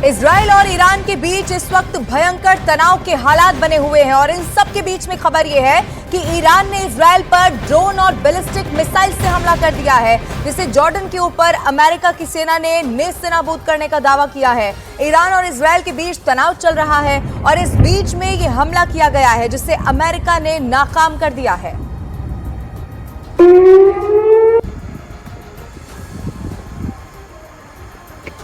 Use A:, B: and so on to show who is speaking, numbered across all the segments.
A: Israel और Iran के बीच इस वक्त भयंकर तनाव के हालात बने हुए हैं और इन सब के बीच में खबर यह है कि ईरान ने इजराइल पर ड्रोन और बैलिस्टिक मिसाइल से हमला कर दिया है, जिसे जॉर्डन के ऊपर अमेरिका की सेना ने नेस्तनाबूद करने का दावा किया है। ईरान और इजराइल के बीच तनाव चल रहा है और इस बीच में ये हमला किया गया है, जिसे अमेरिका ने नाकाम कर दिया है।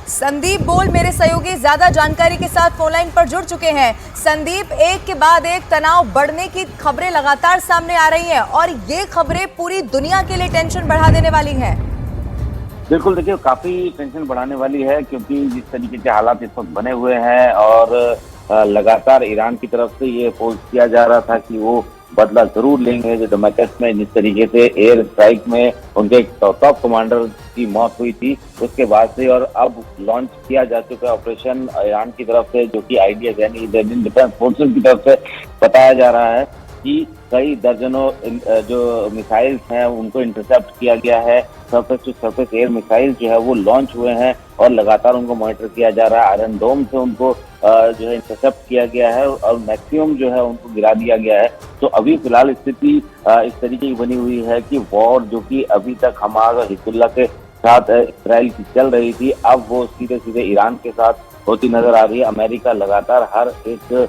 A: संदीप बोल मेरे सहयोगी ज्यादा जानकारी के साथ फोनलाइन पर जुड़ चुके हैं। संदीप, एक के बाद एक तनाव बढ़ने की खबरें लगातार सामने आ रही हैं और ये खबरें पूरी दुनिया के लिए टेंशन बढ़ा देने वाली हैं।
B: बिल्कुल, देखिए काफी टेंशन बढ़ाने वाली है, क्योंकि जिस तरीके के हालात इस वक्त बने हुए हैं और लगातार ईरान की तरफ से ये पोस्ट किया जा रहा था कि वो बदला जरूर लेंगे। जो दमास्कस में जिस तरीके से एयर स्ट्राइक में उनके एक टॉप कमांडर की मौत हुई थी, उसके बाद से और अब लॉन्च किया जा चुका है ऑपरेशन ईरान की तरफ से, जो कि आईडीएफ यानी इंडियन डिफेंस फोर्सेस की तरफ से बताया जा रहा है कि कई दर्जनों जो मिसाइल्स हैं उनको इंटरसेप्ट किया गया है। Surface to surface air missile जो है वो लॉन्च हुए हैं और लगातार उनको मॉनिटर किया जा रहा है। आयरन डोम से उनको जो है इंटरसेप्ट किया गया है और मैक्सिमम जो है उनको गिरा दिया गया है। तो अभी फिलहाल स्थिति इस तरीके की बनी हुई है कि वॉर जो कि अभी तक हमास और हिजबुल्लाह के साथ इजराइल की चल रही थी, अब वो सीधे सीधे ईरान के साथ होती नजर आ रही है। अमेरिका लगातार हर एक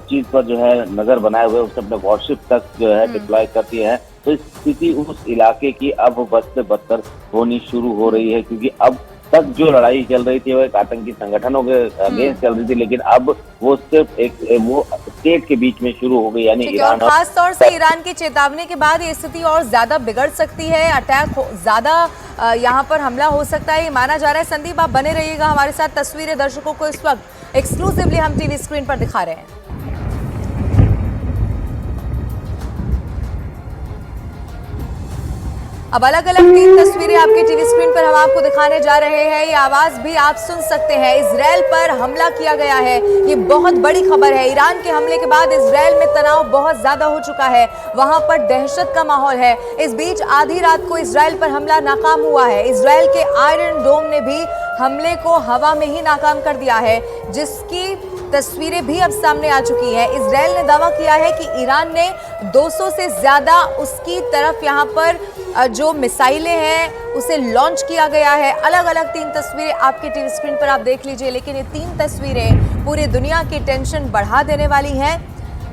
B: चीज पर जो है नजर बनाए हुए उसे अपने वॉरशिप तक जो है डिप्लॉय करती है। तो इस स्थिति उस इलाके की अब बद से बदतर होनी शुरू हो रही है, क्योंकि अब तक जो लड़ाई चल रही थी वो एक आतंकी संगठनों के अगेंस्ट चल रही थी, लेकिन अब वो सिर्फ वो स्टेट के बीच में शुरू हो गई, यानी ईरान।
A: और खास तौर से ईरान की चेतावनी के बाद ये स्थिति और ज्यादा बिगड़ सकती है, अटैक ज्यादा यहाँ पर हमला हो सकता है, ये माना जा रहा है। संदीप, आप बने रहिएगा हमारे साथ। तस्वीरें दर्शकों को इस वक्त एक्सक्लूसिवली हम टीवी स्क्रीन पर दिखा रहे हैं। अब अलग अलग 3 तस्वीरें आपके टीवी स्क्रीन पर हम आपको दिखाने जा रहे हैं। ये आवाज भी आप सुन सकते हैं। इजराइल पर हमला किया गया है, ये बहुत बड़ी खबर है। ईरान के हमले के बाद इजराइल में तनाव बहुत ज्यादा हो चुका है, वहां पर दहशत का माहौल है। इस बीच आधी रात को इजराइल पर हमला नाकाम हुआ है। इजराइल के आयरन डोम ने भी हमले को हवा में ही नाकाम कर दिया है, जिसकी तस्वीरें भी अब सामने आ चुकी हैं। इजराइल ने दावा किया है कि ईरान ने 200 से ज्यादा उसकी तरफ यहाँ पर जो मिसाइलें हैं उसे लॉन्च किया गया है। अलग अलग 3 तस्वीरें आपके टीवी स्क्रीन पर आप देख लीजिए, लेकिन ये 3 तस्वीरें पूरी दुनिया की टेंशन बढ़ा देने वाली हैं।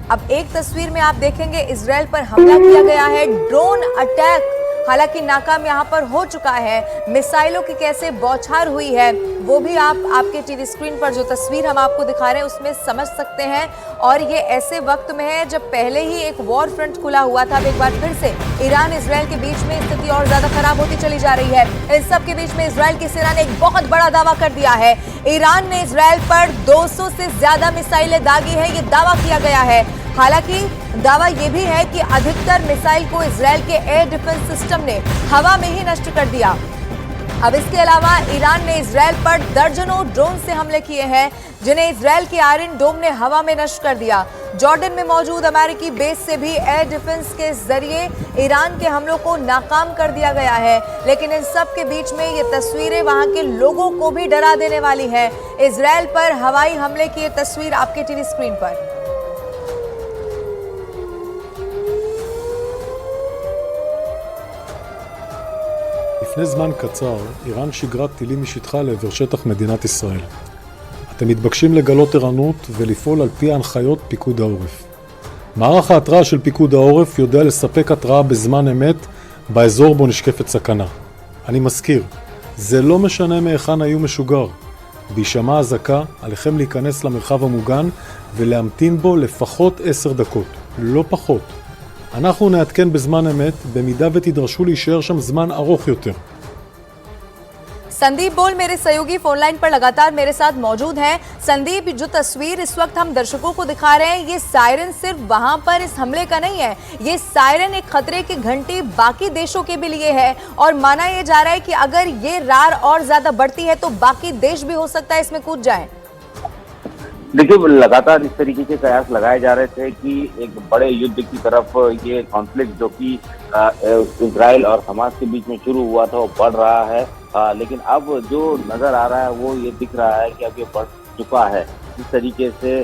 A: अब एक तस्वीर में आप देखेंगे इजराइल पर हमला किया गया है, ड्रोन अटैक हालांकि नाकाम यहाँ पर हो चुका है। मिसाइलों की कैसे बौछार हुई है वो भी आप आपके टीवी स्क्रीन पर जो तस्वीर हम आपको दिखा रहे हैं उसमें समझ सकते हैं। और ये ऐसे वक्त में है जब पहले ही एक वॉर फ्रंट खुला हुआ था। अब एक बार फिर से ईरान इजराइल के बीच में स्थिति और ज्यादा खराब होती चली जा रही है। इस सब के बीच में इजराइल की सेना ने एक बहुत बड़ा दावा कर दिया है। ईरान ने इजराइल पर 200 से ज्यादा मिसाइलें दागी है, ये दावा किया गया है। हालांकि दावा यह भी है कि अधिकतर मिसाइल को इजराइल के एयर डिफेंस सिस्टम ने हवा में ही नष्ट कर दिया। अब इसके अलावा ईरान ने इजराइल पर दर्जनों ड्रोन से हमले किए हैं, जिन्हें इजराइल के आयरन डोम ने हवा में नष्ट कर दिया। जॉर्डन में मौजूद अमेरिकी बेस से भी एयर डिफेंस के जरिए ईरान के हमलों को नाकाम कर दिया गया है। लेकिन इन सब के बीच में ये तस्वीरें वहां के लोगों को भी डरा देने वाली है। इजराइल पर हवाई हमले की ये तस्वीर आपके टीवी स्क्रीन पर।
C: לפני זמן קצר, איראן שיגרה טילים משטחה לעבר שטח מדינת ישראל. אתם מתבקשים לגלות ערנות ולפעול על פי הנחיות פיקוד העורף. מערך ההתראה של פיקוד העורף יודע לספק התראה בזמן אמת באזור בו נשקפת סכנה. אני מזכיר, זה לא משנה מהיכן האיום משוגר. בהישמע אזעקה, עליכם להיכנס למרחב המוגן ולהמתין בו לפחות 10 דקות, לא פחות. אנחנו נעדכן בזמן אמת, במידה ותדרשו להישאר שם זמן अरोख יותר।
A: संदीप बोल मेरे सहयोगी फोनलाइन पर लगातार मेरे साथ मौजूद हैं। संदीप, जो तस्वीर इस वक्त हम दर्शकों को दिखा रहे हैं, ये सायरन सिर्फ वहां पर इस हमले का नहीं है, ये सायरन एक खतरे की घंटी बाकी देशों के भी लिए है। और माना यह जा रहा है कि अगर ये रार और ज्यादा बढ़ती है तो बाकी देश भी हो सकता है इसमें कूद जाए।
B: देखिए, लगातार इस तरीके के कयास लगाए जा रहे थे कि एक बड़े युद्ध की तरफ ये कॉन्फ्लिक्ट जो कि इजराइल और हमास के बीच में शुरू हुआ था वो बढ़ रहा है। लेकिन अब जो नजर आ रहा है वो ये दिख रहा है कि अब ये बढ़ चुका है। जिस तरीके से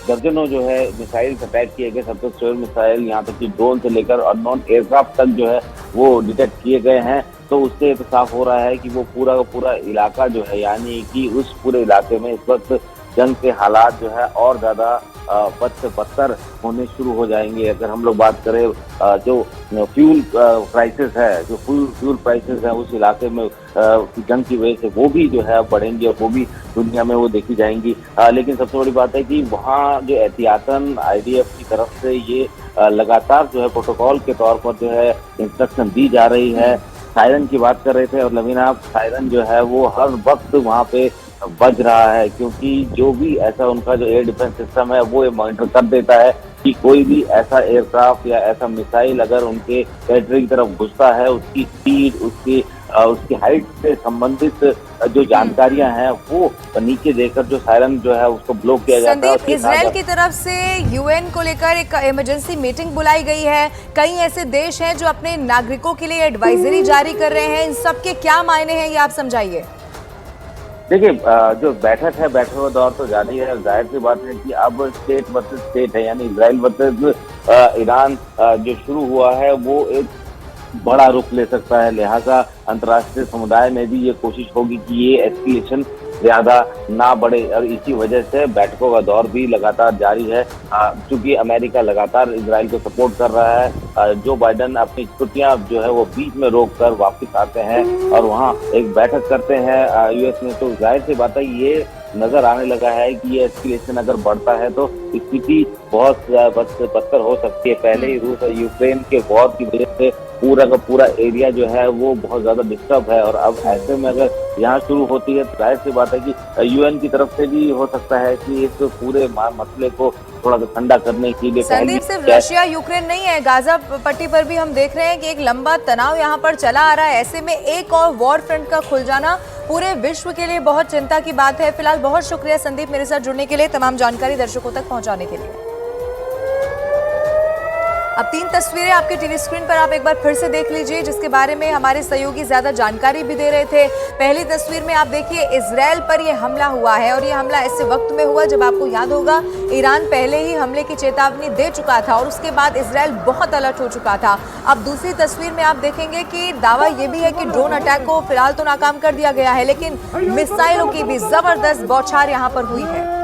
B: दर्जनों जो है मिसाइल अटैक किए गए, सर्फेस मिसाइल, यहाँ तक कि ड्रोन से लेकर अननोन एयरक्राफ्ट तक जो है वो डिटेक्ट किए गए हैं, तो उससे तो साफ हो रहा है कि वो पूरा का पूरा इलाका जो है, यानी कि उस पूरे इलाके में इस वक्त जंग के हालात जो है और ज्यादा बद से बदतर होने शुरू हो जाएंगे। अगर हम लोग बात करें जो फ्यूल प्राइसेस है, जो फ्यूल प्राइसेस है उस इलाके में जंग की वजह से वो भी जो है बढ़ेंगी और वो भी दुनिया में वो देखी जाएंगी। लेकिन सबसे बड़ी बात है कि वहाँ जो एहतियातन IDF की तरफ से ये लगातार जो है प्रोटोकॉल के तौर पर जो है इंस्ट्रक्शन दी जा रही है। सायरन की बात कर रहे थे और लवीना, सायरन जो है वो हर वक्त वहाँ पे बज रहा है, क्योंकि जो भी ऐसा उनका जो एयर डिफेंस सिस्टम है वो ये मॉनिटर कर देता है कि कोई भी ऐसा एयरक्राफ्ट या ऐसा मिसाइल अगर उनके टेरिटरी की तरफ घुसता है, उसकी स्पीड, उसकी हाइट से संबंधित जो जानकारियां हैं वो नीचे देकर जो सायरन जो है उसको ब्लॉक किया जाता है।
A: संदीप, इजराइल की तरफ से UN को लेकर एक इमरजेंसी मीटिंग बुलाई गई है। कई ऐसे देश हैं जो अपने नागरिकों के लिए एडवाइजरी जारी कर रहे हैं। इन सब के क्या मायने हैं, ये आप समझाइए।
B: देखिए, जो बैठक है, बैठक का दौर तो जारी है। जाहिर सी बात है कि अब स्टेट वर्सेस स्टेट है, यानी इजराइल वर्सेस ईरान जो शुरू हुआ है वो एक बड़ा रुख ले सकता है। लिहाजा अंतर्राष्ट्रीय समुदाय में भी ये कोशिश होगी कि ये एस्केलेशन ज्यादा ना बढ़े और इसी वजह से बैठकों का दौर भी लगातार जारी है। चूंकि अमेरिका लगातार इजराइल को सपोर्ट कर रहा है, जो बाइडन अपनी छुट्टियां जो है वो बीच में रोक कर वापस आते हैं और वहां एक बैठक करते हैं US में, तो जाहिर सी बात है ये नजर आने लगा है कि ये एस्केलेशन अगर बढ़ता है तो स्थिति बहुत बदतर हो सकती है। पहले ही रूस और यूक्रेन के वॉर की वजह से पूरा का पूरा एरिया जो है वो बहुत ज्यादा डिस्टर्ब है और अब ऐसे में अगर यहाँ शुरू होती है तो जाहिर सी बात है कि UN की तरफ से भी हो सकता है कि इस पूरे मसले को थोड़ा सा ठंडा करने के लिए।
A: संदीप, सिर्फ रशिया यूक्रेन नहीं है, गाजा पट्टी पर भी हम देख रहे हैं कि एक लंबा तनाव यहाँ पर चला आ रहा है। ऐसे में एक और वॉर फ्रंट का खुल जाना पूरे विश्व के लिए बहुत चिंता की बात है। फिलहाल बहुत शुक्रिया संदीप मेरे साथ जुड़ने के लिए, तमाम जानकारी दर्शकों तक पहुंचाने के लिए। अब 3 तस्वीरें आपके टीवी स्क्रीन पर आप एक बार फिर से देख लीजिए, जिसके बारे में हमारे सहयोगी ज्यादा जानकारी भी दे रहे थे। पहली तस्वीर में आप देखिए इजराइल पर यह हमला हुआ है और यह हमला ऐसे वक्त में हुआ जब आपको याद होगा ईरान पहले ही हमले की चेतावनी दे चुका था और उसके बाद इजराइल बहुत अलर्ट हो चुका था। अब दूसरी तस्वीर में आप देखेंगे कि दावा यह भी है कि ड्रोन अटैक को फिलहाल तो नाकाम कर दिया गया है, लेकिन मिसाइलों की भी जबरदस्त बौछार यहाँ पर हुई है।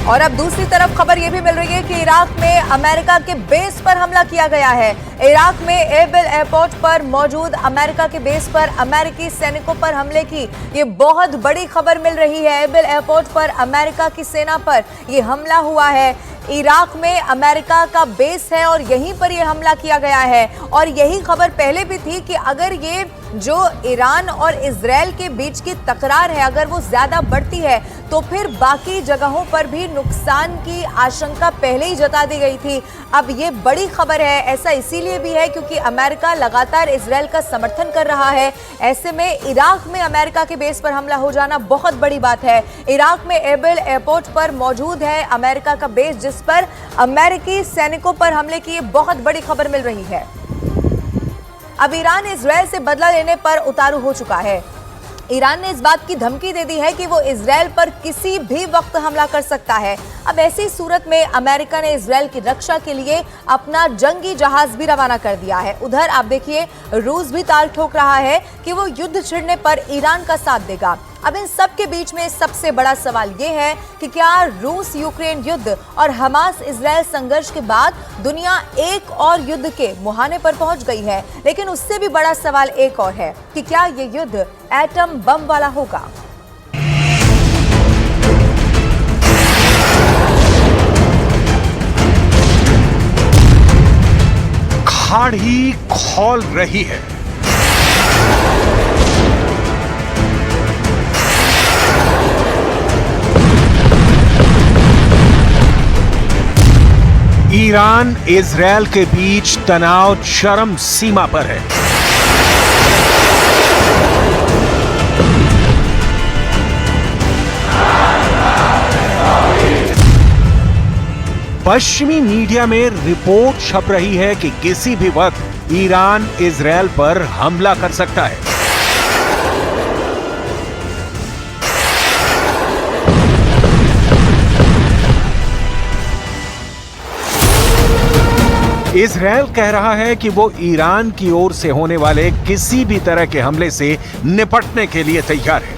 A: और अब दूसरी तरफ खबर यह भी मिल रही है कि इराक में अमेरिका के बेस पर हमला किया गया है। इराक में एबिल एयरपोर्ट पर मौजूद अमेरिका के बेस पर अमेरिकी सैनिकों पर हमले की ये बहुत बड़ी खबर मिल रही है। एबिल एयरपोर्ट पर अमेरिका की सेना पर यह हमला हुआ है। इराक में अमेरिका का बेस है और यहीं पर यह हमला किया गया है और यही खबर पहले भी थी कि अगर ये जो ईरान और इजराइल के बीच की तकरार है अगर वो ज्यादा बढ़ती है तो फिर बाकी जगहों पर भी नुकसान की आशंका पहले ही जता दी गई थी। अब ये बड़ी खबर है, ऐसा इसीलिए भी है क्योंकि अमेरिका लगातार इजराइल का समर्थन कर रहा है। ऐसे में इराक में अमेरिका के बेस पर हमला हो जाना बहुत बड़ी बात है। इराक में एबिल एयरपोर्ट पर मौजूद है अमेरिका का बेस, जिस पर अमेरिकी सैनिकों पर हमले की बहुत बड़ी खबर मिल रही है। अब ईरान इजराइल से बदला लेने पर उतारू हो चुका है। ईरान ने इस बात की धमकी दे दी है कि वो इजराइल पर किसी भी वक्त हमला कर सकता है। अब ऐसी सूरत में अमेरिका ने इजराइल की रक्षा के लिए अपना जंगी जहाज भी रवाना कर दिया है। उधर आप देखिए रूस भी ताल ठोक रहा है कि वो युद्ध छिड़ने पर ईरान का साथ देगा। अब इन सब के बीच में सबसे बड़ा सवाल ये है कि क्या रूस यूक्रेन युद्ध और हमास इजराइल संघर्ष के बाद दुनिया एक और युद्ध के मुहाने पर पहुंच गई है। लेकिन उससे भी बड़ा सवाल एक और है कि क्या ये युद्ध एटम बम वाला होगा।
D: खाड़ ही खौल रही है। ईरान इजराइल के बीच तनाव चरम सीमा पर है। पश्चिमी मीडिया में रिपोर्ट छप रही है कि किसी भी वक्त ईरान इजरायल पर हमला कर सकता है। इजरायल कह रहा है कि वो ईरान की ओर से होने वाले किसी भी तरह के हमले से निपटने के लिए तैयार है।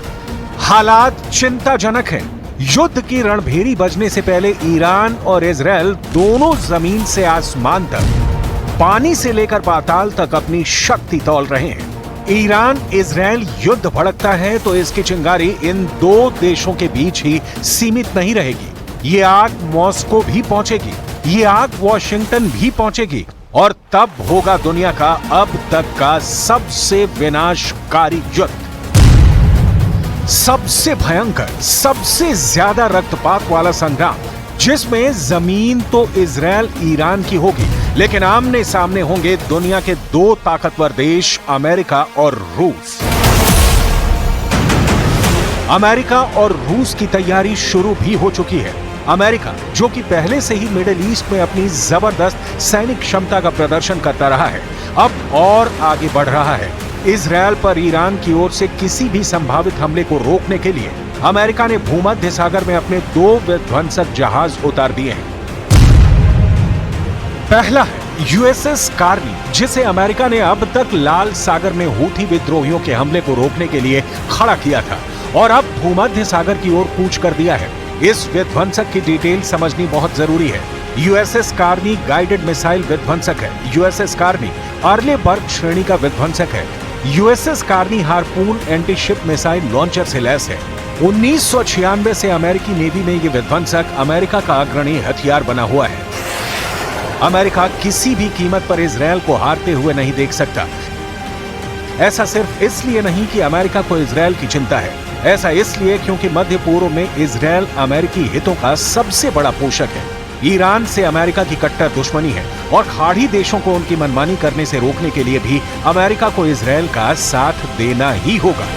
D: हालात चिंताजनक हैं। युद्ध की रणभेरी बजने से पहले ईरान और इजरायल दोनों जमीन से आसमान तक, पानी से लेकर पाताल तक अपनी शक्ति तौल रहे हैं। ईरान इजरायल युद्ध भड़कता है तो इसकी चिंगारी इन दो देशों के बीच ही सीमित नहीं रहेगी। ये आग मॉस्को भी पहुंचेगी, ये आग वॉशिंगटन भी पहुंचेगी और तब होगा दुनिया का अब तक का सबसे विनाशकारी युद्ध, सबसे भयंकर, सबसे ज्यादा रक्तपात वाला संग्राम, जिसमें जमीन तो इजरायल ईरान की होगी, लेकिन आमने सामने होंगे दुनिया के दो ताकतवर देश, अमेरिका और रूस। अमेरिका और रूस की तैयारी शुरू भी हो चुकी है। अमेरिका, जो कि पहले से ही मिडिल ईस्ट में अपनी जबरदस्त सैनिक क्षमता का प्रदर्शन करता रहा है, अब और आगे बढ़ रहा है। इजरायल पर ईरान की ओर से किसी भी संभावित हमले को रोकने के लिए अमेरिका ने भूमध्य सागर में अपने 2 विध्वंसक जहाज उतार दिए हैं। पहला है यूएसएस कार्नी, जिसे अमेरिका ने अब तक लाल सागर में हूथी विद्रोहियों के हमले को रोकने के लिए खड़ा किया था और अब भूमध्य सागर की ओर कूच कर दिया है। इस विध्वंसक की डिटेल समझनी बहुत जरूरी है। यूएसएस कार्नी गाइडेड मिसाइल विध्वंसक है। यूएसएस कार्नी अर्लेबर्ग श्रेणी का विध्वंसक है। USS Carney harpoon anti ship missile launcher से लैस है। 1996 से अमेरिकी नेवी में यह विध्वंसक अमेरिका का अग्रणी हथियार बना हुआ है। अमेरिका किसी भी कीमत पर इजरायल को हारते हुए नहीं देख सकता। ऐसा सिर्फ इसलिए नहीं कि अमेरिका को इजरायल की चिंता है, ऐसा इसलिए क्योंकि मध्य पूर्व में इजरायल अमेरिकी हितों का सबसे बड़ा पोषक है। ईरान से अमेरिका की कट्टर दुश्मनी है और खाड़ी देशों को उनकी मनमानी करने से रोकने के लिए भी अमेरिका को इजरायल का साथ देना ही होगा।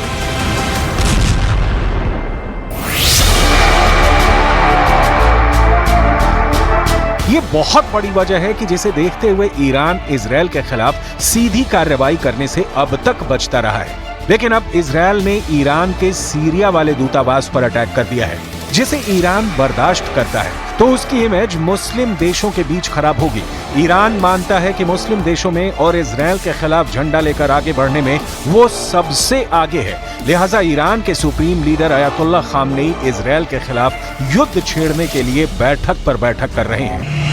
D: ये बहुत बड़ी वजह है कि जिसे देखते हुए ईरान इजरायल के खिलाफ सीधी कार्रवाई करने से अब तक बचता रहा है। लेकिन अब इजरायल ने ईरान के सीरिया वाले दूतावास पर अटैक कर दिया है, जिसे ईरान बर्दाश्त करता है तो उसकी इमेज मुस्लिम देशों के बीच खराब होगी। ईरान मानता है कि मुस्लिम देशों में और इजरायल के खिलाफ झंडा लेकर आगे बढ़ने में वो सबसे आगे है। लिहाजा ईरान के supreme leader Ayatollah Khamenei Israel के खिलाफ युद्ध छेड़ने के लिए बैठक पर बैठक कर रहे हैं।